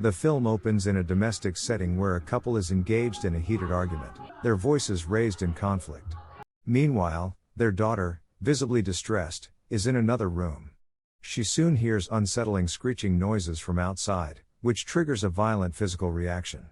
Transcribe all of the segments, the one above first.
The film opens in a domestic setting where a couple is engaged in a heated argument, their voices raised in conflict. Meanwhile, their daughter, visibly distressed, is in another room. She soon hears unsettling screeching noises from outside, which triggers a violent physical reaction.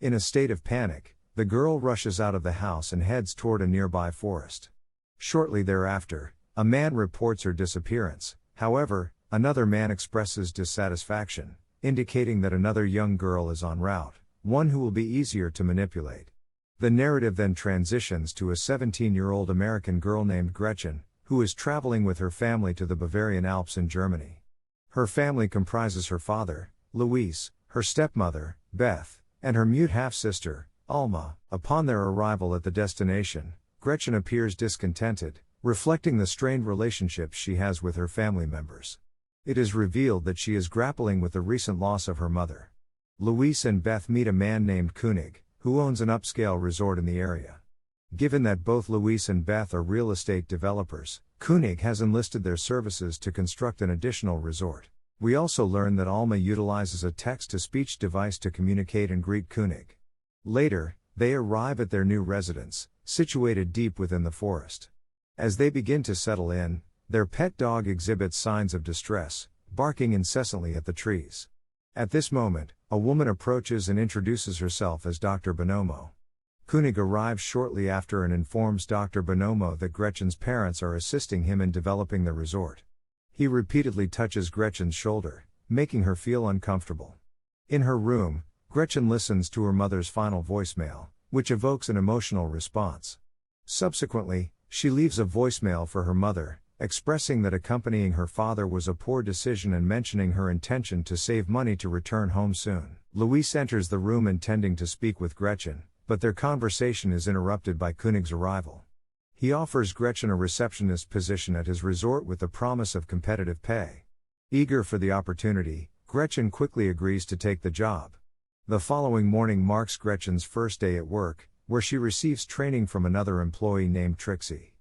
In a state of panic, the girl rushes out of the house and heads toward a nearby forest. Shortly thereafter, a man reports her disappearance. However, another man expresses dissatisfaction, indicating that another young girl is en route, one who will be easier to manipulate. The narrative then transitions to a 17-year-old American girl named Gretchen, who is traveling with her family to the Bavarian Alps in Germany. Her family comprises her father, Luis, her stepmother, Beth, and her mute half-sister, Alma. Upon their arrival at the destination, Gretchen appears discontented, reflecting the strained relationship she has with her family members. It is revealed that she is grappling with the recent loss of her mother. Luis and Beth meet a man named Kunig, who owns an upscale resort in the area. Given that both Luis and Beth are real estate developers, Kunig has enlisted their services to construct an additional resort. We also learn that Alma utilizes a text-to-speech device to communicate and greet Kunig. Later, they arrive at their new residence, situated deep within the forest. As they begin to settle in, their pet dog exhibits signs of distress, barking incessantly at the trees. At this moment, a woman approaches and introduces herself as Dr. Bonomo. Kunig arrives shortly after and informs Dr. Bonomo that Gretchen's parents are assisting him in developing the resort. He repeatedly touches Gretchen's shoulder, making her feel uncomfortable. In her room, Gretchen listens to her mother's final voicemail, which evokes an emotional response. Subsequently, she leaves a voicemail for her mother, expressing that accompanying her father was a poor decision and mentioning her intention to save money to return home soon. Luis enters the room intending to speak with Gretchen, but their conversation is interrupted by Kunig's arrival. He offers Gretchen a receptionist position at his resort with the promise of competitive pay. Eager for the opportunity, Gretchen quickly agrees to take the job. The following morning marks Gretchen's first day at work, where she receives training from another employee named Trixie.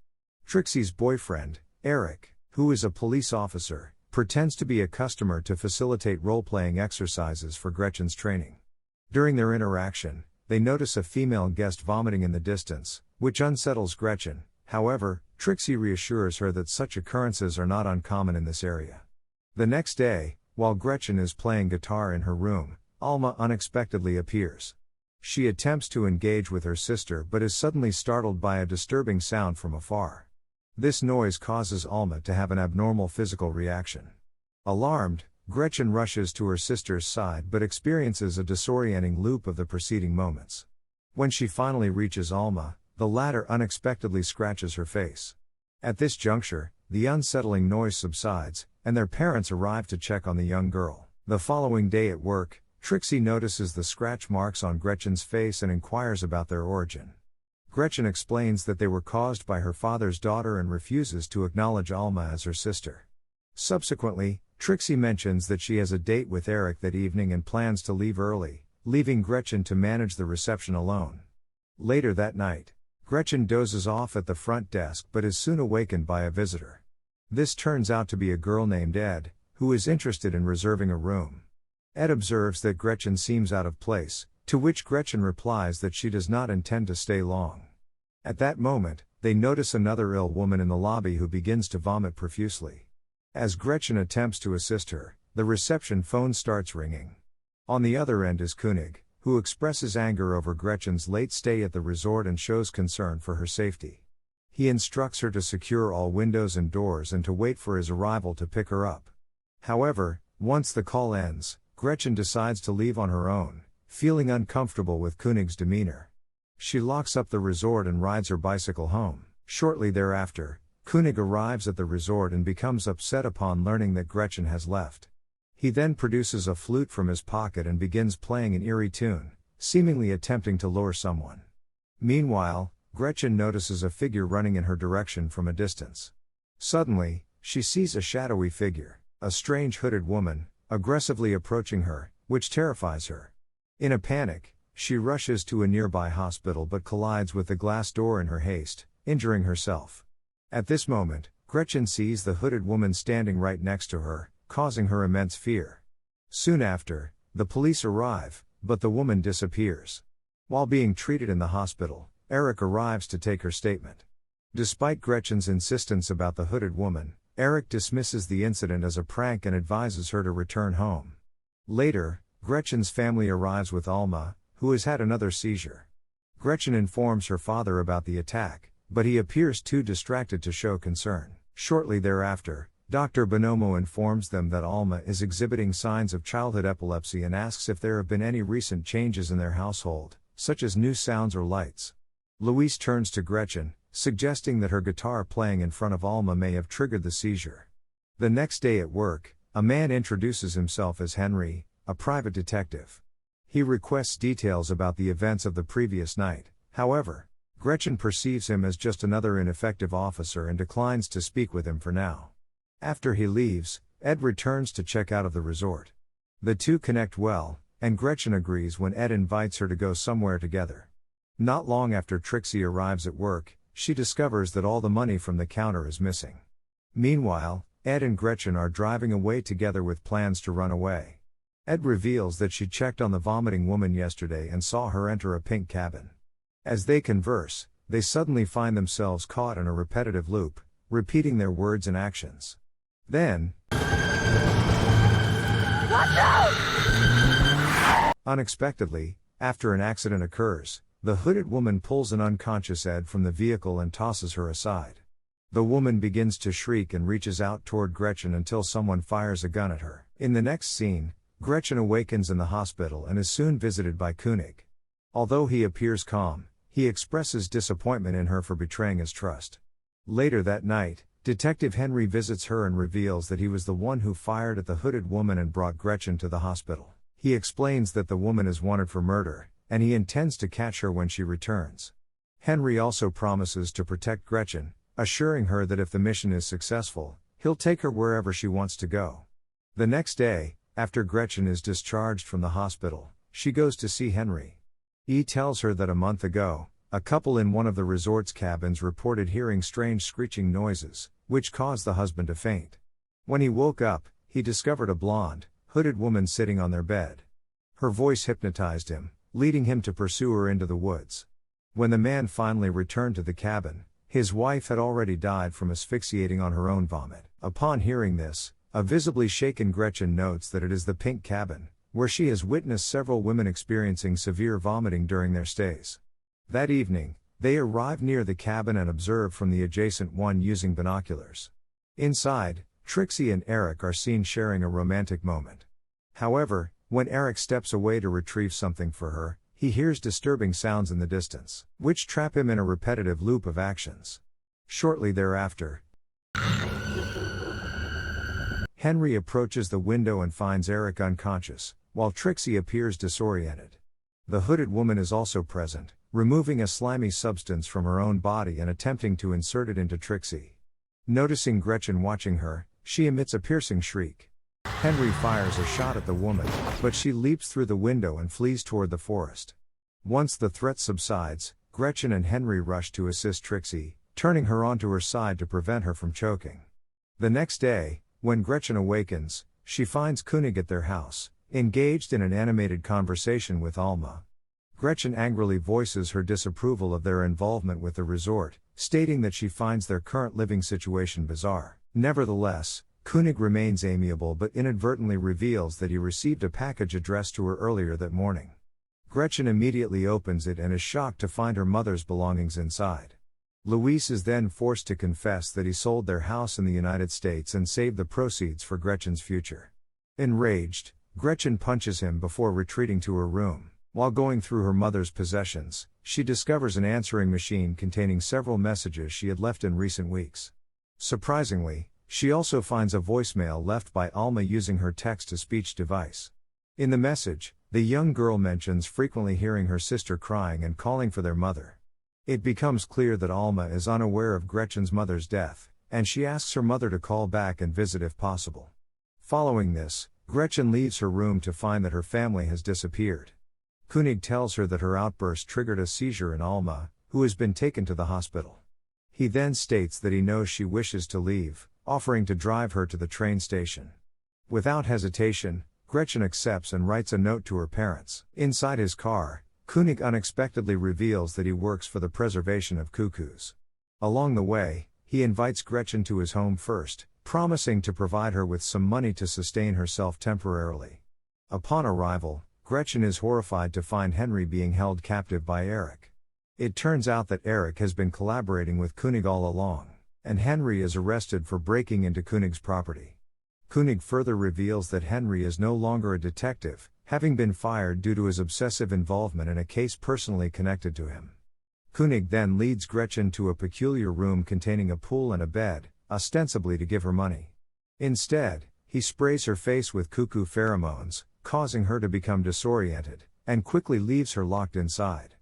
Trixie's boyfriend, Eric, who is a police officer, pretends to be a customer to facilitate role-playing exercises for Gretchen's training. During their interaction, they notice a female guest vomiting in the distance, which unsettles Gretchen. However, Trixie reassures her that such occurrences are not uncommon in this area. The next day, while Gretchen is playing guitar in her room, Alma unexpectedly appears. She attempts to engage with her sister but is suddenly startled by a disturbing sound from afar. This noise causes Alma to have an abnormal physical reaction. Alarmed, Gretchen rushes to her sister's side but experiences a disorienting loop of the preceding moments. When she finally reaches Alma, the latter unexpectedly scratches her face. At this juncture, the unsettling noise subsides, and their parents arrive to check on the young girl. The following day at work, Trixie notices the scratch marks on Gretchen's face and inquires about their origin. Gretchen explains that they were caused by her father's daughter and refuses to acknowledge Alma as her sister. Subsequently, Trixie mentions that she has a date with Eric that evening and plans to leave early, leaving Gretchen to manage the reception alone. Later that night, Gretchen dozes off at the front desk but is soon awakened by a visitor. This turns out to be a girl named Ed, who is interested in reserving a room. Ed observes that Gretchen seems out of place, to which Gretchen replies that she does not intend to stay long. At that moment, they notice another ill woman in the lobby who begins to vomit profusely. As Gretchen attempts to assist her, the reception phone starts ringing. On the other end is Kunig, who expresses anger over Gretchen's late stay at the resort and shows concern for her safety. He instructs her to secure all windows and doors and to wait for his arrival to pick her up. However, once the call ends, Gretchen decides to leave on her own, feeling uncomfortable with Kunig's demeanor. She locks up the resort and rides her bicycle home. Shortly thereafter, Kunig arrives at the resort and becomes upset upon learning that Gretchen has left. He then produces a flute from his pocket and begins playing an eerie tune, seemingly attempting to lure someone. Meanwhile, Gretchen notices a figure running in her direction from a distance. Suddenly, she sees a shadowy figure, a strange hooded woman, aggressively approaching her, which terrifies her. In a panic, she rushes to a nearby hospital but collides with the glass door in her haste, injuring herself. At this moment, Gretchen sees the hooded woman standing right next to her, causing her immense fear. Soon after, The police arrive, but the woman disappears. While being treated in the hospital, Eric arrives to take her statement. Despite Gretchen's insistence about the hooded woman, Eric dismisses the incident as a prank and advises her to return home. Later, Gretchen's family arrives with Alma, who has had another seizure. Gretchen informs her father about the attack, but he appears too distracted to show concern. Shortly thereafter, Dr. Bonomo informs them that Alma is exhibiting signs of childhood epilepsy and asks if there have been any recent changes in their household, such as new sounds or lights. Louise turns to Gretchen, suggesting that her guitar playing in front of Alma may have triggered the seizure. The next day at work, a man introduces himself as Henry, a private detective. He requests details about the events of the previous night. However, Gretchen perceives him as just another ineffective officer and declines to speak with him for now. After he leaves, Ed returns to check out of the resort. The two connect well, and Gretchen agrees when Ed invites her to go somewhere together. Not long after Trixie arrives at work, she discovers that all the money from the counter is missing. Meanwhile, Ed and Gretchen are driving away together with plans to run away. Ed reveals that she checked on the vomiting woman yesterday and saw her enter a pink cabin. As they converse, they suddenly find themselves caught in a repetitive loop, repeating their words and actions. Then, unexpectedly, after an accident occurs, the hooded woman pulls an unconscious Ed from the vehicle and tosses her aside. The woman begins to shriek and reaches out toward Gretchen until someone fires a gun at her. In the next scene, Gretchen awakens in the hospital and is soon visited by Kunig. Although he appears calm, he expresses disappointment in her for betraying his trust. Later that night, Detective Henry visits her and reveals that he was the one who fired at the hooded woman and brought Gretchen to the hospital. He explains that the woman is wanted for murder, and he intends to catch her when she returns. Henry also promises to protect Gretchen, assuring her that if the mission is successful, he'll take her wherever she wants to go. The next day, after Gretchen is discharged from the hospital, she goes to see Henry. He tells her that a month ago, a couple in one of the resort's cabins reported hearing strange screeching noises, which caused the husband to faint. When he woke up, he discovered a blonde, hooded woman sitting on their bed. Her voice hypnotized him, leading him to pursue her into the woods. When the man finally returned to the cabin, his wife had already died from asphyxiating on her own vomit. Upon hearing this, a visibly shaken Gretchen notes that it is the pink cabin, where she has witnessed several women experiencing severe vomiting during their stays. That evening, they arrive near the cabin and observe from the adjacent one using binoculars. Inside, Trixie and Eric are seen sharing a romantic moment. However, when Eric steps away to retrieve something for her, he hears disturbing sounds in the distance, which trap him in a repetitive loop of actions. Shortly thereafter, Henry approaches the window and finds Eric unconscious, while Trixie appears disoriented. The hooded woman is also present, removing a slimy substance from her own body and attempting to insert it into Trixie. Noticing Gretchen watching her, she emits a piercing shriek. Henry fires a shot at the woman, but she leaps through the window and flees toward the forest. Once the threat subsides, Gretchen and Henry rush to assist Trixie, turning her onto her side to prevent her from choking. The next day, when Gretchen awakens, she finds Kunig at their house, engaged in an animated conversation with Alma. Gretchen angrily voices her disapproval of their involvement with the resort, stating that she finds their current living situation bizarre. Nevertheless, Kunig remains amiable but inadvertently reveals that he received a package addressed to her earlier that morning. Gretchen immediately opens it and is shocked to find her mother's belongings inside. Luis is then forced to confess that he sold their house in the United States and saved the proceeds for Gretchen's future. Enraged, Gretchen punches him before retreating to her room. While going through her mother's possessions, she discovers an answering machine containing several messages she had left in recent weeks. Surprisingly, she also finds a voicemail left by Alma using her text-to-speech device. In the message, the young girl mentions frequently hearing her sister crying and calling for their mother. It becomes clear that Alma is unaware of Gretchen's mother's death, and she asks her mother to call back and visit if possible. Following this, Gretchen leaves her room to find that her family has disappeared. Kunig tells her that her outburst triggered a seizure in Alma, who has been taken to the hospital. He then states that he knows she wishes to leave, offering to drive her to the train station. Without hesitation, Gretchen accepts and writes a note to her parents. Inside his car, Kunig unexpectedly reveals that he works for the preservation of cuckoos. Along the way, he invites Gretchen to his home first, promising to provide her with some money to sustain herself temporarily. Upon arrival, Gretchen is horrified to find Henry being held captive by Eric. It turns out that Eric has been collaborating with Kunig all along, and Henry is arrested for breaking into Kunig's property. Kunig further reveals that Henry is no longer a detective, having been fired due to his obsessive involvement in a case personally connected to him. Kunig then leads Gretchen to a peculiar room containing a pool and a bed, ostensibly to give her money. Instead, he sprays her face with cuckoo pheromones, causing her to become disoriented, and quickly leaves her locked inside.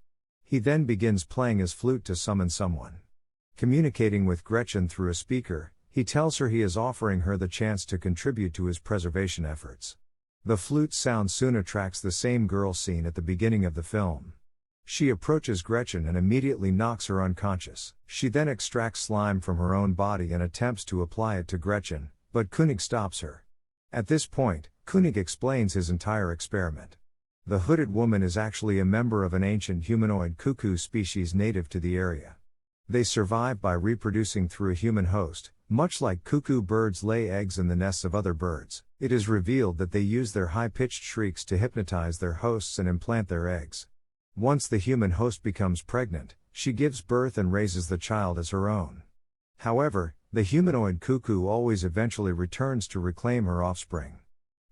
He then begins playing his flute to summon someone. Communicating with Gretchen through a speaker, he tells her he is offering her the chance to contribute to his preservation efforts. The flute sound soon attracts the same girl seen at the beginning of the film. She approaches Gretchen and immediately knocks her unconscious. She then extracts slime from her own body and attempts to apply it to Gretchen, but Kunig stops her. At this point, Kunig explains his entire experiment. The hooded woman is actually a member of an ancient humanoid cuckoo species native to the area. They survive by reproducing through a human host. Much like cuckoo birds lay eggs in the nests of other birds, it is revealed that they use their high-pitched shrieks to hypnotize their hosts and implant their eggs. Once the human host becomes pregnant, she gives birth and raises the child as her own. However, the humanoid cuckoo always eventually returns to reclaim her offspring.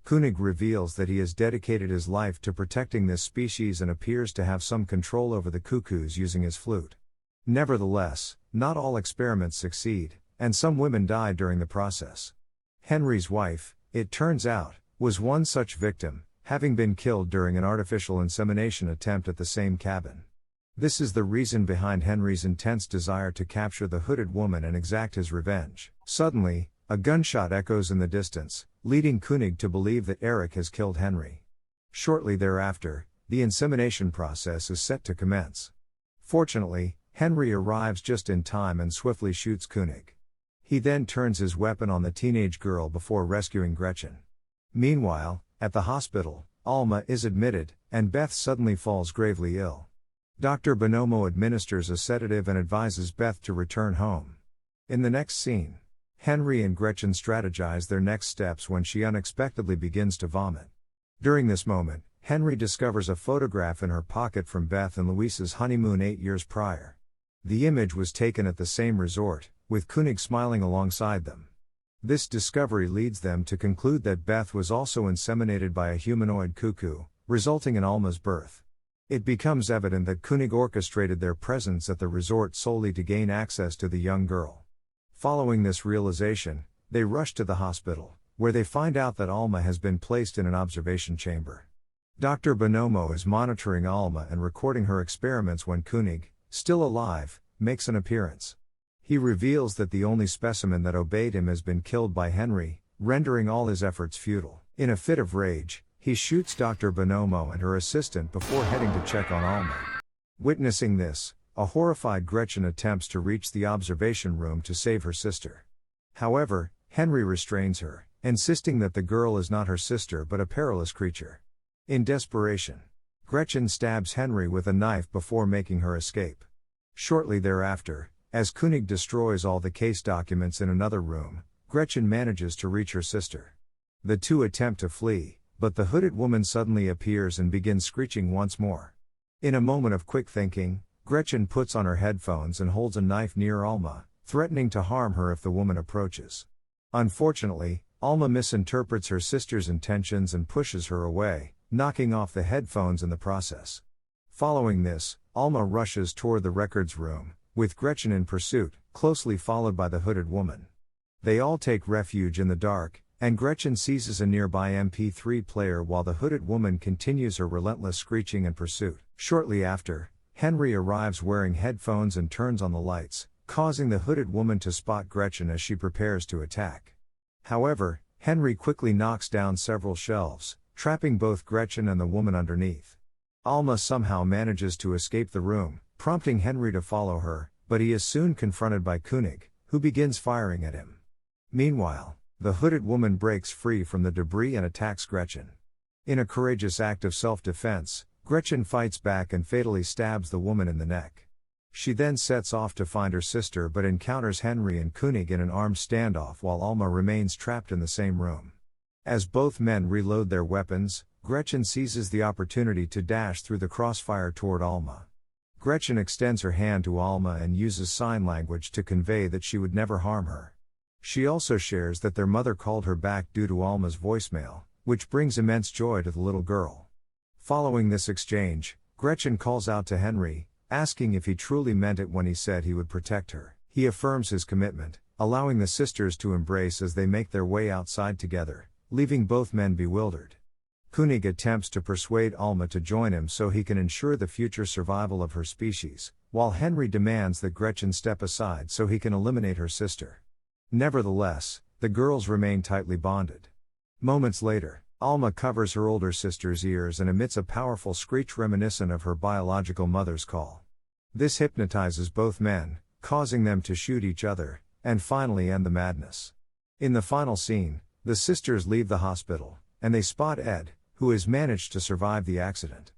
Kunig reveals that he has dedicated his life to protecting this species and appears to have some control over the cuckoos using his flute. Nevertheless, not all experiments succeed, and some women die during the process. Henry's wife, it turns out, was one such victim, having been killed during an artificial insemination attempt at the same cabin. This is the reason behind Henry's intense desire to capture the hooded woman and exact his revenge. Suddenly, a gunshot echoes in the distance, leading Kunig to believe that Eric has killed Henry. Shortly thereafter, the insemination process is set to commence. Fortunately, Henry arrives just in time and swiftly shoots Kunig. He then turns his weapon on the teenage girl before rescuing Gretchen. Meanwhile, at the hospital, Alma is admitted, and Beth suddenly falls gravely ill. Dr. Bonomo administers a sedative and advises Beth to return home. In the next scene, Henry and Gretchen strategize their next steps when she unexpectedly begins to vomit. During this moment, Henry discovers a photograph in her pocket from Beth and Luisa's honeymoon 8 years prior. The image was taken at the same resort, with Kunig smiling alongside them. This discovery leads them to conclude that Beth was also inseminated by a humanoid cuckoo, resulting in Alma's birth. It becomes evident that Kunig orchestrated their presence at the resort solely to gain access to the young girl. Following this realization, they rush to the hospital, where they find out that Alma has been placed in an observation chamber. Dr. Bonomo is monitoring Alma and recording her experiments when Kunig, still alive, makes an appearance. He reveals that the only specimen that obeyed him has been killed by Henry, rendering all his efforts futile. In a fit of rage, he shoots Dr. Bonomo and her assistant before heading to check on Alma. Witnessing this, a horrified Gretchen attempts to reach the observation room to save her sister. However, Henry restrains her, insisting that the girl is not her sister but a perilous creature. In desperation, Gretchen stabs Henry with a knife before making her escape. Shortly thereafter, as Kunig destroys all the case documents in another room, Gretchen manages to reach her sister. The two attempt to flee, but the hooded woman suddenly appears and begins screeching once more. In a moment of quick thinking, Gretchen puts on her headphones and holds a knife near Alma, threatening to harm her if the woman approaches. Unfortunately, Alma misinterprets her sister's intentions and pushes her away, knocking off the headphones in the process. Following this, Alma rushes toward the records room, with Gretchen in pursuit, closely followed by the hooded woman. They all take refuge in the dark, and Gretchen seizes a nearby MP3 player while the hooded woman continues her relentless screeching and pursuit. Shortly after, Henry arrives wearing headphones and turns on the lights, causing the hooded woman to spot Gretchen as she prepares to attack. However, Henry quickly knocks down several shelves, trapping both Gretchen and the woman underneath. Alma somehow manages to escape the room, prompting Henry to follow her, but he is soon confronted by Kunig, who begins firing at him. Meanwhile, the hooded woman breaks free from the debris and attacks Gretchen. In a courageous act of self-defense, Gretchen fights back and fatally stabs the woman in the neck. She then sets off to find her sister but encounters Henry and Kunig in an armed standoff while Alma remains trapped in the same room. As both men reload their weapons, Gretchen seizes the opportunity to dash through the crossfire toward Alma. Gretchen extends her hand to Alma and uses sign language to convey that she would never harm her. She also shares that their mother called her back due to Alma's voicemail, which brings immense joy to the little girl. Following this exchange, Gretchen calls out to Henry, asking if he truly meant it when he said he would protect her. He affirms his commitment, allowing the sisters to embrace as they make their way outside together, leaving both men bewildered. Kunig attempts to persuade Alma to join him so he can ensure the future survival of her species, while Henry demands that Gretchen step aside so he can eliminate her sister. Nevertheless, the girls remain tightly bonded. Moments later, Alma covers her older sister's ears and emits a powerful screech reminiscent of her biological mother's call. This hypnotizes both men, causing them to shoot each other, and finally end the madness. In the final scene, the sisters leave the hospital, and they spot Ed, who has managed to survive the accident.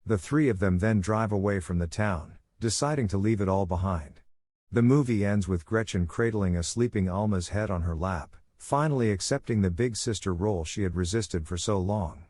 The three of them then drive away from the town, deciding to leave it all behind. The movie ends with Gretchen cradling a sleeping Alma's head on her lap, finally accepting the big sister role she had resisted for so long.